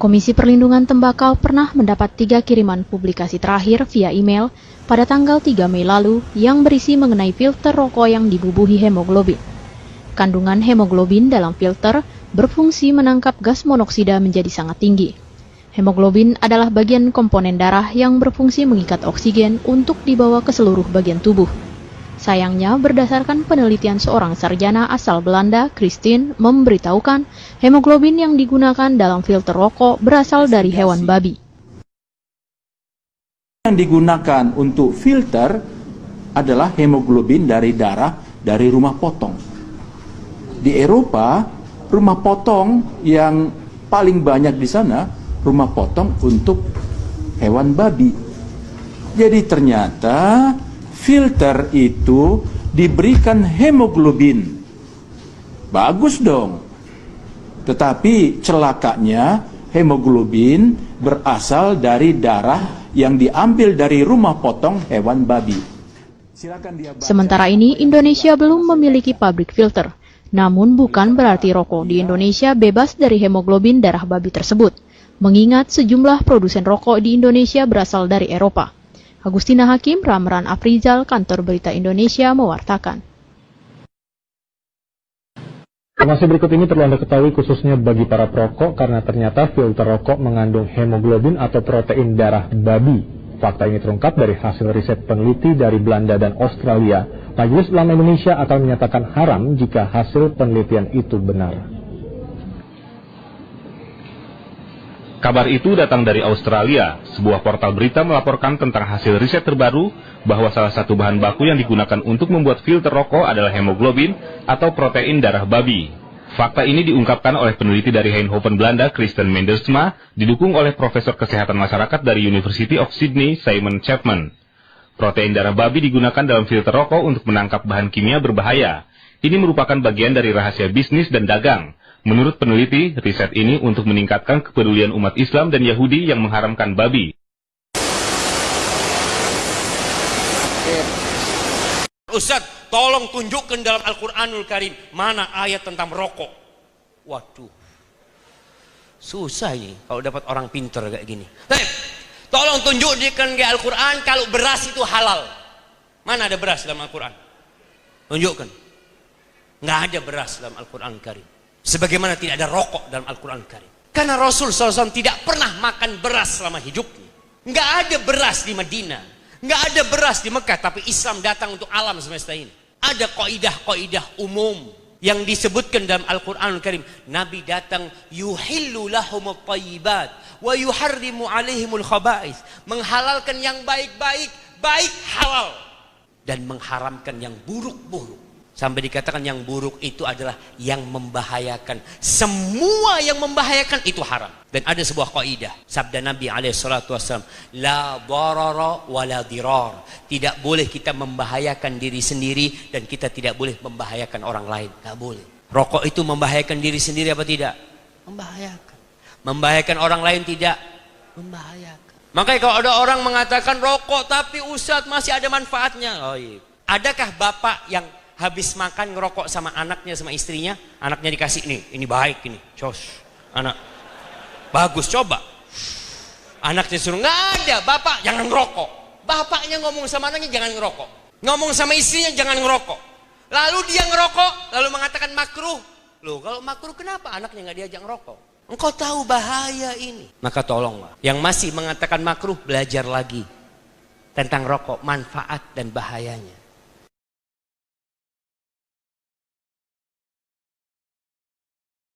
Komisi Perlindungan Tembakau pernah mendapat 3 kiriman publikasi terakhir via email pada tanggal 3 Mei lalu yang berisi mengenai filter rokok yang dibubuhi hemoglobin. Kandungan hemoglobin dalam filter berfungsi menangkap gas monoksida menjadi sangat tinggi. Hemoglobin adalah bagian komponen darah yang berfungsi mengikat oksigen untuk dibawa ke seluruh bagian tubuh. Sayangnya, berdasarkan penelitian seorang sarjana asal Belanda, Christine, memberitahukan hemoglobin yang digunakan dalam filter rokok berasal dari hewan babi. Yang digunakan untuk filter adalah hemoglobin dari darah dari rumah potong. Di Eropa, rumah potong yang paling banyak di sana, rumah potong untuk hewan babi. Jadi ternyata filter itu diberikan hemoglobin. Bagus dong. Tetapi celakanya hemoglobin berasal dari darah yang diambil dari rumah potong hewan babi. Sementara ini, Indonesia belum memiliki pabrik filter. Namun bukan berarti rokok di Indonesia bebas dari hemoglobin darah babi tersebut, mengingat sejumlah produsen rokok di Indonesia berasal dari Eropa. Agustina Hakim, Ramran Afrizal, Kantor Berita Indonesia mewartakan. Informasi berikut ini perlu Anda ketahui khususnya bagi para perokok karena ternyata filter rokok mengandung hemoglobin atau protein darah babi. Fakta ini terungkap dari hasil riset peneliti dari Belanda dan Australia. Majelis Ulama Indonesia akan menyatakan haram jika hasil penelitian itu benar. Kabar itu datang dari Australia. Sebuah portal berita melaporkan tentang hasil riset terbaru bahwa salah satu bahan baku yang digunakan untuk membuat filter rokok adalah hemoglobin atau protein darah babi. Fakta ini diungkapkan oleh peneliti dari Eindhoven, Belanda, Kristen Mendersma, didukung oleh Profesor Kesehatan Masyarakat dari University of Sydney, Simon Chapman. Protein darah babi digunakan dalam filter rokok untuk menangkap bahan kimia berbahaya. Ini merupakan bagian dari rahasia bisnis dan dagang. Menurut peneliti, riset ini untuk meningkatkan kepedulian umat Islam dan Yahudi yang mengharamkan babi. Ustaz, tolong tunjukkan dalam Al-Quranul Karim mana ayat tentang rokok. Waduh, susah ini kalau dapat orang pintar kayak gini. Tolong tunjukkan di Al-Quran kalau beras itu halal. Mana ada beras dalam Al-Quran? Tunjukkan. Nggak ada beras dalam Al-Quran Karim. Sebagaimana tidak ada rokok dalam Al-Quran Karim. Karena Rasul SAW tidak pernah makan beras selama hidupnya. Nggak ada beras di Madinah. Nggak ada beras di Mekah. Tapi Islam datang untuk alam semesta ini. Ada kaidah-kaidah umum yang disebutkan dalam Al-Quran Karim. Nabi datang yuhillu lahumut thayyibat wa yuharrimu alaihimul khaba'is. Menghalalkan yang baik-baik, baik halal. Dan mengharamkan yang buruk-buruk. Sampai dikatakan yang buruk itu adalah yang membahayakan. Semua yang membahayakan itu haram. Dan ada sebuah kaidah. Sabda Nabi SAW. La darara wa la dirar. Tidak boleh kita membahayakan diri sendiri. Dan kita tidak boleh membahayakan orang lain. Tidak boleh. Rokok itu membahayakan diri sendiri apa tidak? Membahayakan. Membahayakan orang lain tidak? Membahayakan. Makanya kalau ada orang mengatakan rokok tapi Ustadz masih ada manfaatnya. Oh iya. Adakah bapak yang habis makan ngerokok sama anaknya sama istrinya, anaknya dikasih ini baik ini, cos, anak bagus coba, anaknya suruh nggak ada, bapak jangan ngerokok, bapaknya ngomong sama anaknya jangan ngerokok, ngomong sama istrinya jangan ngerokok, lalu dia ngerokok, lalu mengatakan makruh, loh kalau makruh kenapa anaknya nggak diajak ngerokok? Engkau tahu bahaya ini, maka tolonglah, yang masih mengatakan makruh belajar lagi tentang rokok, manfaat dan bahayanya.